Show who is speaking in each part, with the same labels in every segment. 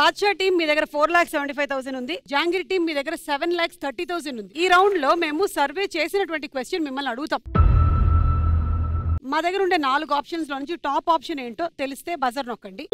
Speaker 1: Badshah team మీ దగ్గర 4,75,000 ఉంది. జాంగిరి team మీ దగ్గర 7,30,000 ఉంది. ఈ రౌండ్ లో మేము సర్వే చేసినటువంటి క్వశ్చన్ మిమ్మల్ని అడుగుతాం. మా దగ్గర ఉండే 4 ఆప్షన్స్ లో నుంచి టాప్ ఆప్షన్ ఏంటో తెలిస్తే బజర్ నొక్కండి.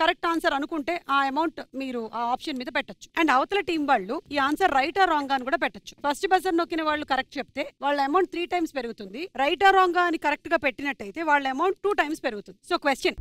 Speaker 1: కరెక్ట్ ఆన్సర్ అనుకుంటే ఆ అమౌంట్ మీరు ఆ ఆప్షన్ మీద పెట్టొచ్చు. అండ్ అవతల టీం వాళ్ళు ఈ ఆన్సర్ రైట్ ఆర్ రాంగ్ అని కూడా పెట్టొచ్చు. ఫస్ట్ బజర్ నొక్కిన వాళ్ళు కరెక్ట్ చెప్తే వాళ్ళ అమౌంట్ 3 times పెరుగుతుంది. రైట్ ఆర్ రాంగ్ అని కరెక్ట్ గా పెట్టినట్టయితే వాళ్ళ అమౌంట్ 2 times పెరుగుతుంది. సో క్వశ్చన్,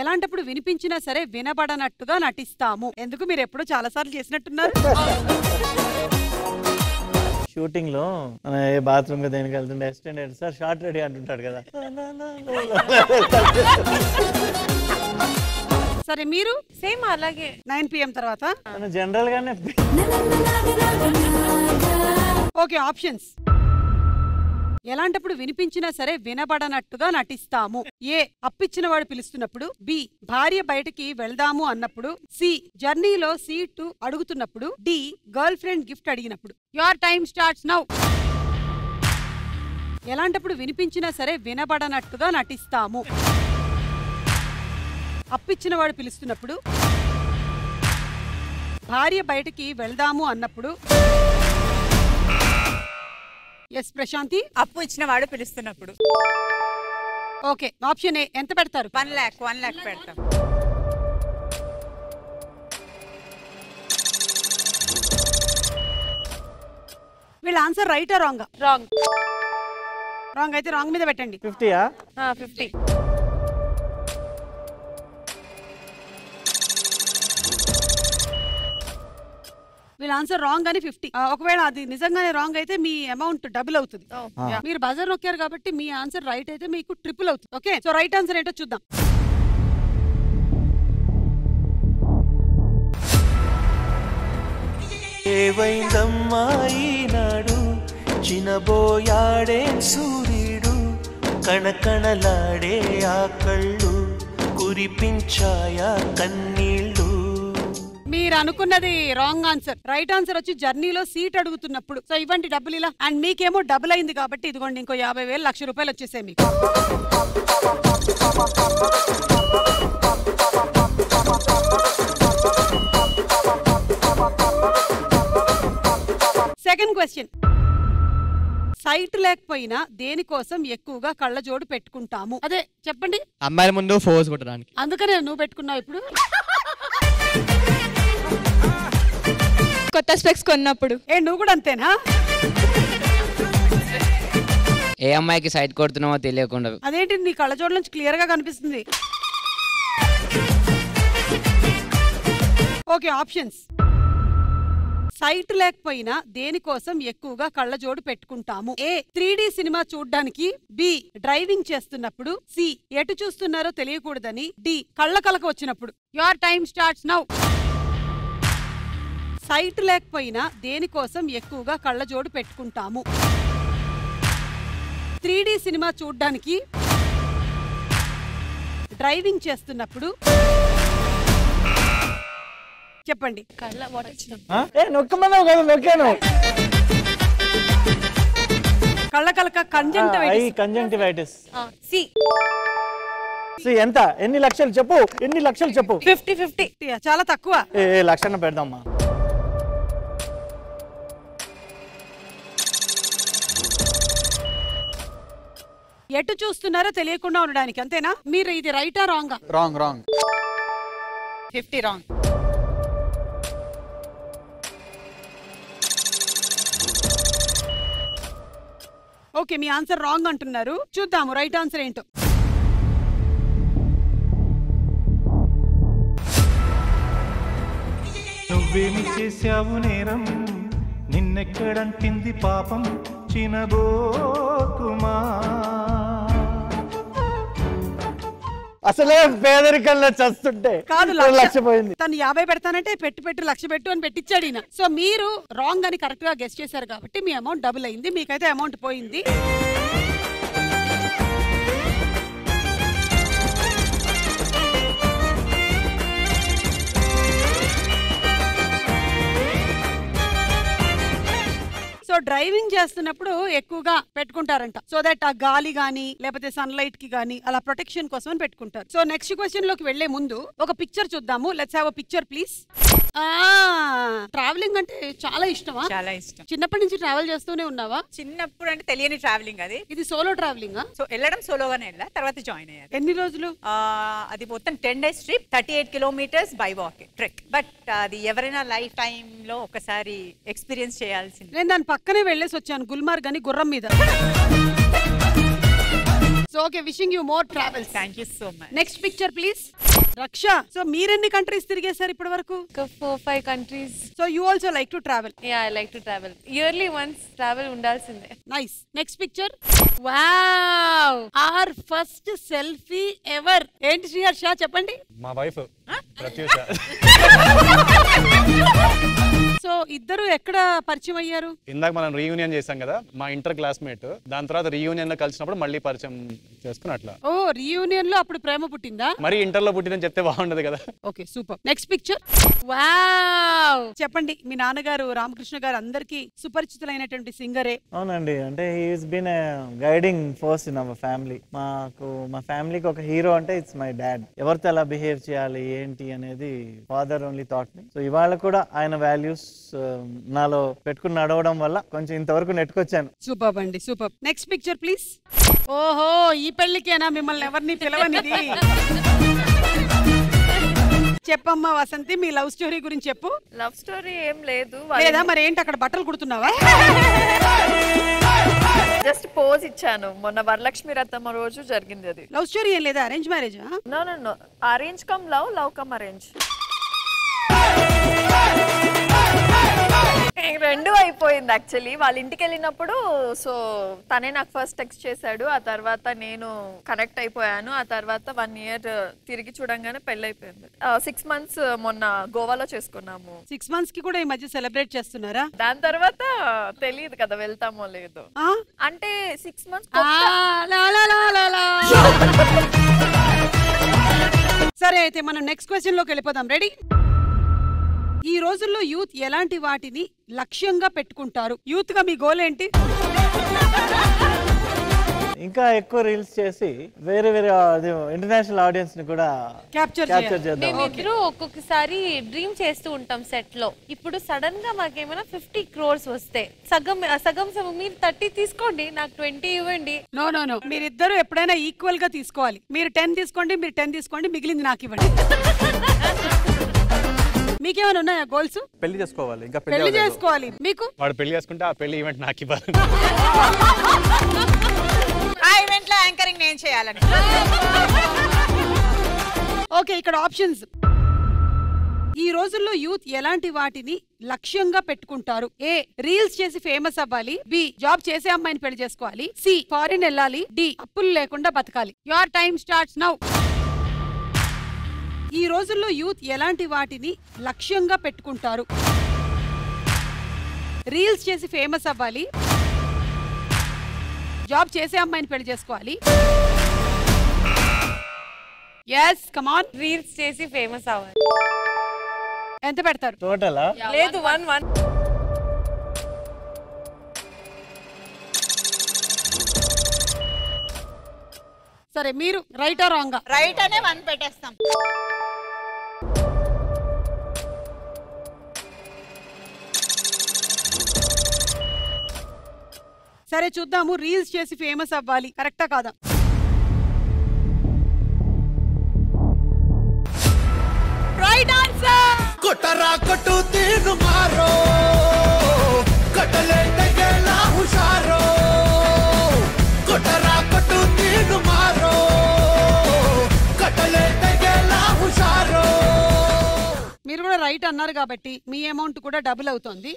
Speaker 1: ఎలాంటప్పుడు వినిపించినా సరే వినబడనట్టుగా నటిస్తాము? ఎందుకు మీరు ఎప్పుడో చాలా సార్లు చేసినట్టున్నారు.
Speaker 2: షూటింగ్ లో బాత్రూమ్ గా దేనికి వెళ్తుండే అసిస్టెంట్ సార్ షార్ట్ రెడీ అంటుంటాడు కదా.
Speaker 1: సరే మీరు
Speaker 3: సేమ్ అలాగే
Speaker 1: 9 PM తర్వాత
Speaker 2: జనరల్ గానే.
Speaker 1: Okay, options. ఎలాంటప్పుడు వినిపించినా సరే వినబడనట్టుగా నటిస్తాము? ఏ, అప్పిచ్చిన వాడు పిలుస్తున్నప్పుడు. బి, భార్య బయటికి వెళ్దాము అన్నప్పుడు. సి, జర్నీలో సీటు అడుగుతున్నప్పుడు. డి, గర్ల్ ఫ్రెండ్ గిఫ్ట్ అడిగినప్పుడు. Your time starts now. ఎలాంటప్పుడు వినిపించినా సరే వినబడనట్టుగా నటిస్తాము? అప్పిచ్చిన వాడు పిలుస్తున్నప్పుడు, భార్య బయటికి వెళ్దాము అన్నప్పుడు. ఎస్ ప్రశాంతి.
Speaker 3: అప్పు ఇచ్చిన వాడు పిలుస్తున్నప్పుడు.
Speaker 1: Okay, option A. ఎంత పెడతారు?
Speaker 3: 1 lakh పెడతాం.
Speaker 1: వీళ్ళ ఆన్సర్ రైటా రాంగా?
Speaker 3: రాంగ్.
Speaker 1: రాంగ్ అయితే రాంగ్ మీద పెట్టండి.
Speaker 2: 50యా?
Speaker 3: 50.
Speaker 1: వీళ్ళ ఆన్సర్ రాంగ్ అని 50. ఒకవేళ అది నిజంగానే రాంగ్ అయితే మీ అమౌంట్ డబుల్ అవుతుంది. మీరు బజర్ నొక్కారు కాబట్టి మీ ఆన్సర్ రైట్ అయితే మీకు ట్రిపుల్ అవుతుంది. ఓకే, సో రైట్ ఆన్సర్ ఏంటో చూద్దాం.
Speaker 4: ఏవైందమ్మా ఈనాడు చినబోయాడే సూర్యుడు కణకణలాడే ఆ కళ్ళు కురిపించాయా కన్నీళ్ళు.
Speaker 1: మీరు అనుకున్నది రాంగ్ ఆన్సర్. రైట్ ఆన్సర్ వచ్చి జర్నీలో సీట్ అడుగుతున్నప్పుడు. సో ఇవ్వండి డబ్బులు ఇలా. అండ్ మీకేమో డబుల్ అయింది కాబట్టి ఇదిగోండి ఇంకో 50,000 1,00,000 రూపాయలు వచ్చేసాయి మీకు. Second question. సైట్ లేకపోయినా దేనికోసం ఎక్కువగా కళ్ళజోడు పెట్టుకుంటాము? అదే చెప్పండి.
Speaker 5: అమ్మాయిల ముందు ఫోర్స్ కొట్టడానికి.
Speaker 1: అందుకనే నువ్వు పెట్టుకున్నావు ఇప్పుడు.
Speaker 3: కొత్త స్పెక్స్ కొన్నప్పుడు.
Speaker 1: నువ్వు కూడా అంతేనా?
Speaker 6: ఏ అమ్మాయికి సైట్ కొడుతున్నావో తెలియకుండా.
Speaker 1: అదేంటి నీ కళ్ళజోడు నుంచి క్లియర్ గా కనిపిస్తుంది. Okay, options. సైట్ లేకపోయినా దేనికోసం ఎక్కువగా కళ్ళజోడు పెట్టుకుంటాము? ఏ, 3D సినిమా చూడ్డానికి. బి, డ్రైవింగ్ చేస్తున్నప్పుడు. సి, ఎటు చూస్తున్నారో తెలియకూడదని. డి, కళ్ళ కలక వచ్చినప్పుడు. Your time starts now. Sight లేకపోయినా దేనికోసం ఎక్కువగా కళ్ళజోడు పెట్టుకుంటాము? 3D సినిమా చూడ్డానికి, డ్రైవింగ్ చేస్తున్నప్పుడు. చెప్పండి.
Speaker 2: నొక్కమన్నావు కదా, నొక్కాను.
Speaker 1: కళ్ళ కలక
Speaker 2: కంజంక్టివైటిస్.
Speaker 3: సి.
Speaker 2: ఎంత? ఎన్ని లక్షలు చెప్పు, ఎన్ని లక్షలు చెప్పు.
Speaker 3: 50.
Speaker 1: చాలా తక్కువ.
Speaker 2: లక్షణ పెడదామా?
Speaker 1: ఎటు చూస్తున్నారో తెలియకుండా ఉండడానికి, అంతేనా? మీరు ఇది రైటా రాంగా?
Speaker 2: రాంగ్.
Speaker 3: 50 రాంగ్.
Speaker 1: ఓకే, మీ ఆన్సర్ రాంగ్ అంటున్నారు. చూద్దాము రైట్ ఆన్సర్ ఏంటో.
Speaker 4: నువ్వేమి చేశావు నేరం, నిన్నెక్కడంటింది పాపం చినబోకుమా.
Speaker 2: అసలే పేదరికంలో చస్తుంటే
Speaker 1: కాదు,
Speaker 2: 1,00,000 పోయింది.
Speaker 1: తను 50 పెడతానంటే పెట్టు 1,00,000 పెట్టు అని పెట్టించాడు ఈయన. సో మీరు రాంగ్ అని కరెక్ట్ గా గెస్ చేశారు కాబట్టి మీ అమౌంట్ డబుల్ అయింది. మీకైతే అమౌంట్ పోయింది. సో డ్రైవింగ్ చేస్తున్నప్పుడు ఎక్కువగా పెట్టుకుంటారంట, సో దట్ ఆ గాలి గానీ లేకపోతే సన్లైట్ కి గానీ అలా ప్రొటెక్షన్ కోసం అని పెట్టుకుంటారు. సో నెక్స్ట్ క్వశ్చన్ లోకి వెళ్లే ముందు ఒక పిక్చర్ చూద్దాము. Let's have a picture please. Travelling అంటే చాలా ఇష్టమా?
Speaker 3: చాలా ఇష్టం.
Speaker 1: చిన్నప్పటి నుంచి ట్రావెల్ చేస్తూనే ఉన్నావా?
Speaker 3: చిన్నప్పుడు అంటే తెలియని ట్రావెలింగ్ అది.
Speaker 1: ఇది సోలో ట్రావెలింగ్?
Speaker 3: సో వెళ్ళడం సోలోగానే వెళ్ళా, తర్వాత జాయిన్ అయ్యాను.
Speaker 1: ఎన్ని రోజులు?
Speaker 3: అది మొత్తం 10 days trip, 38 kilometers by walk trek. But అది ఎవరైనా లైఫ్ టైమ్ లో ఒకసారి ఎక్స్పీరియన్స్ చేయాల్సింది.
Speaker 1: నేను దాని పక్కనే వెళ్ళేసి వచ్చాను, గుల్మార్గ్ అని, గుర్రం మీద. So okay, wishing you more travels.
Speaker 3: Thank you so much.
Speaker 1: Next picture please. Raksha, so మీరెన్ని కంట్రీస్ తిరిగేశారు ఇప్పటి వరకు?
Speaker 7: 4-5 countries.
Speaker 1: So you also like to travel?
Speaker 7: Yeah, I like to travel. Yearly once travel undalsinde.
Speaker 1: Nice. Next picture. Wow, our first selfie ever. ఏంటి శ్రీహర్ష చెప్పండి?
Speaker 8: మా wife Pratyusha.
Speaker 1: So ఇద్దరు ఎక్కడ పరిచయం అయ్యారు?
Speaker 8: ఇందాక మనం రీయూనియన్ చేసాం కదా, మా ఇంటర్ క్లాస్మేట్. దాని తర్వాత రీయూనియన్ లో కలిసినప్పుడు మళ్ళీ పరిచయం చేసుకుని అట్లా.
Speaker 1: ఓ, రీయూనియన్ లో అప్పుడు ప్రేమ పుట్టిందా?
Speaker 8: మరి ఇంటర్ లో పుట్టిందని చెప్తే బాగుండదు కదా.
Speaker 1: Okay, super. Next picture. Wow, చెప్పండి. మీ నాన్నగారు రామకృష్ణ గారు అందరికి సుపరిచితులైనటువంటి సింగరే.
Speaker 2: అవునండి, అంటే he's been a guiding force in our family. మా ఫ్యామిలీకి ఒక హీరో అంటే ఇట్స్ మై డాడ్. ఎవరితో ఎలా బిహేవ్ చేయాలి ఏంటి అనేది ఫాదర్ ఓన్లీ థాట్ మీ. సో ఇవాళ కూడా ఆయన వాల్యూస్ నాలో పెట్టుకుని నడవడం వల్ల కొంచెం ఇంతవరకు నెట్టుకొచ్చాను.
Speaker 1: సూపర్ అండి, సూపర్. Next picture please. ఓహో, ఈ పెళ్లికేనా మిమ్మల్ని ఎవరిని పిలవనిది? చెప్పమ్మా వసంతి, మీ లవ్ స్టోరీ గురించి చెప్పు.
Speaker 7: లవ్ స్టోరీ ఏం లేదు.
Speaker 1: లేదా మరి ఏంటి అక్కడ బట్టలు కుడుతున్నావా?
Speaker 7: జస్ట్ పోజ్ ఇచ్చాను. మొన్న వరలక్ష్మి రథమ రోజు జరిగింది అది.
Speaker 1: లవ్ స్టోరీ ఏం లేదా? అరేంజ్ మ్యారేజా?
Speaker 7: No no no, arrange come love, love come arrange. రెండు అయిపోయింది యాక్చువల్లీ. వాళ్ళ ఇంటికి వెళ్ళినప్పుడు సో తనే నాకు ఫస్ట్ టెక్స్ట్ చేశాడు, ఆ తర్వాత నేను కనెక్ట్ అయిపోయాను. ఆ తర్వాత 1 year తిరిగి చూడంగానే పెళ్లి అయిపోయింది. 6 months మొన్న గోవాలో చేసుకున్నాము.
Speaker 1: 6 months కి కూడా ఈ మధ్య సెలబ్రేట్ చేస్తున్నారా?
Speaker 7: దాని తర్వాత తెలియదు కదా వెళ్తామో లేదో. అంటే 6 months.
Speaker 1: సరే, అయితే మనం నెక్స్ట్ క్వశ్చన్ లోకి వెళ్ళిపోదాం. రెడీ? ఈ రోజుల్లో యూత్ ఎలాంటి వాటిని లక్ష్యంగా పెట్టుకుంటారు? యూత్ గా మీ గోల్ ఏంటి?
Speaker 2: ఇంకా ఎక్కువ రీల్స్ చేసి వేరే వేరే ఇంటర్నేషనల్ ఆడియన్స్ ని కూడా క్యాప్చర్ చేద్దాం.
Speaker 7: మేమిద్దరూ ఒక్కొక్కసారి డ్రీమ్ చేస్తూ ఉంటాం సెట్ లో. ఇప్పుడు సడన్ గా మాకేమైనా 50 crores వస్తే సగం మీరు 30 తీసుకోండి, నాకు 20 ఇవ్వండి.
Speaker 1: నో నో నో, మీరిద్దరు ఎప్పుడైనా ఈక్వల్ గా తీసుకోవాలి. మీరు 10 తీసుకోండి, మీరు 10 తీసుకోండి, మిగిలింది నాకు ఇవ్వండి. మీకేమైనా ఉన్నాయా గోల్స్?
Speaker 8: పెళ్లి చేసుకోవాలి, ఇంకా
Speaker 1: పెళ్లి చేసుకోవాలి. మీకు?
Speaker 8: వాడు పెళ్లి చేసుకుంటే ఆ పెళ్లి ఈవెంట్ నాకు ఇవ్వాలి.
Speaker 3: ఆ ఈవెంట్ లో యాంకరింగ్ నేను చేయాలని.
Speaker 1: ఓకే, ఇక్కడ ఆప్షన్స్. ఈ రోజుల్లో యూత్ ఎలాంటి వాటిని లక్ష్యంగా పెట్టుకుంటారు? ఏ, రీల్స్ చేసి ఫేమస్ అవ్వాలి. బి, జాబ్ చేసే అమ్మాయిని పెళ్లి చేసుకోవాలి. సి, ఫారిన్ వెళ్ళాలి. డి, అప్పులు లేకుండా బతకాలి. Your time starts now. ఈ రోజుల్లో యూత్ ఎలాంటి వాటిని లక్ష్యంగా పెట్టుకుంటారు? రీల్స్ చేసి ఫేమస్ అవ్వాలి, జాబ్ చేసే అమ్మాయిని పెళ్లి చేసుకోవాలి. yes come on,
Speaker 7: రీల్స్ చేసి ఫేమస్ అవ్వాలి.
Speaker 1: ఎంత పెడతారు
Speaker 2: టోటల్?
Speaker 7: లేదు 1
Speaker 1: సరే, మీరు రైటా రాంగా?
Speaker 3: రైట్ అనే 1 పెట్టేస్తాం.
Speaker 1: సరే చూద్దాము, రీల్స్ చేసి ఫేమస్ అవ్వాలి కరెక్టా కాదా? Right answer.
Speaker 4: కొట్టరా కొట్టు తీరు మారో, కొట్టలే తగేలా హుషారో, కొట్టరా కొట్టు తీరు మారో, కొట్టలే తగేలా హుషారో.
Speaker 1: మీరు కూడా రైట్ అన్నారు కాబట్టి మీ అమౌంట్ కూడా డబుల్ అవుతుంది.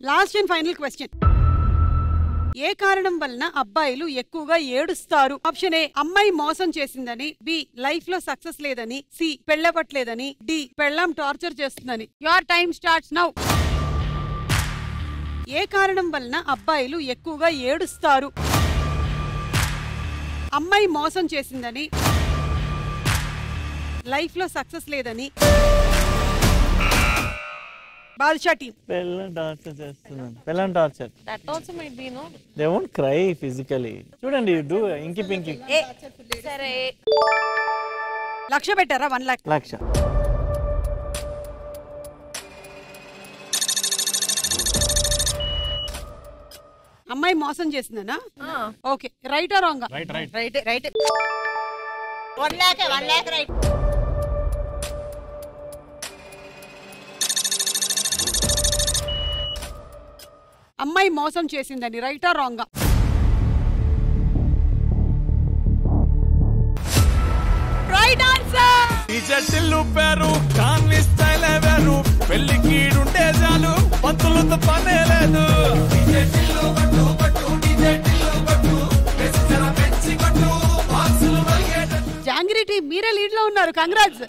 Speaker 1: Last and final question. ఏ కారణం వలన అబ్బాయిలు ఎక్కువగా ఏడుస్తారు? ఆప్షన్ ఏ, అమ్మాయి మోసం చేసిందని. బి, లైఫ్ లో సక్సెస్ లేదని. సి, పెళ్ళవట్లేదని. డి, పెళ్ళాం టార్చర్ చేస్తుందని. Your time starts now. ఏ కారణం వలన అబ్బాయిలు ఎక్కువగా ఏడుస్తారు? అమ్మాయి మోసం చేసిందని, లైఫ్ లో సక్సెస్ లేదని బాదుషా టీమ్.
Speaker 2: పెళ్ళం టార్చర్ చేస్తున్నాను. పెళ్ళం torture.
Speaker 7: That also might be no.
Speaker 2: They won't cry physically. చూడండి డూ ఇంకి పింకి.
Speaker 7: సరే
Speaker 1: 1,00,000 పెట్టారా? 1 లక్ష.
Speaker 2: 1,00,000.
Speaker 1: అమ్మాయి మోసం చేసిందనా? ఓకే, రైటా రాంగా?
Speaker 8: Right right
Speaker 3: right right 1 lakh right.
Speaker 1: అమ్మాయి మోసం చేసిందని రైటా రాంగా? Right answer.
Speaker 4: డిజెటిల్లు పేరు కాన్ని స్టైల్ వేరు పెళ్లికి ఉంటే చాలు పంతులతో పనే లేదు. డిజెటిల్లు పట్టు పట్టు డిజెటిల్లు పట్టు వెచ్చన పెంచి కొట్టు బాక్సులు వలిగేట.
Speaker 1: జాంగిరి టీం మీరే లీడ్ లో ఉన్నారు. కంగ్రాట్స్.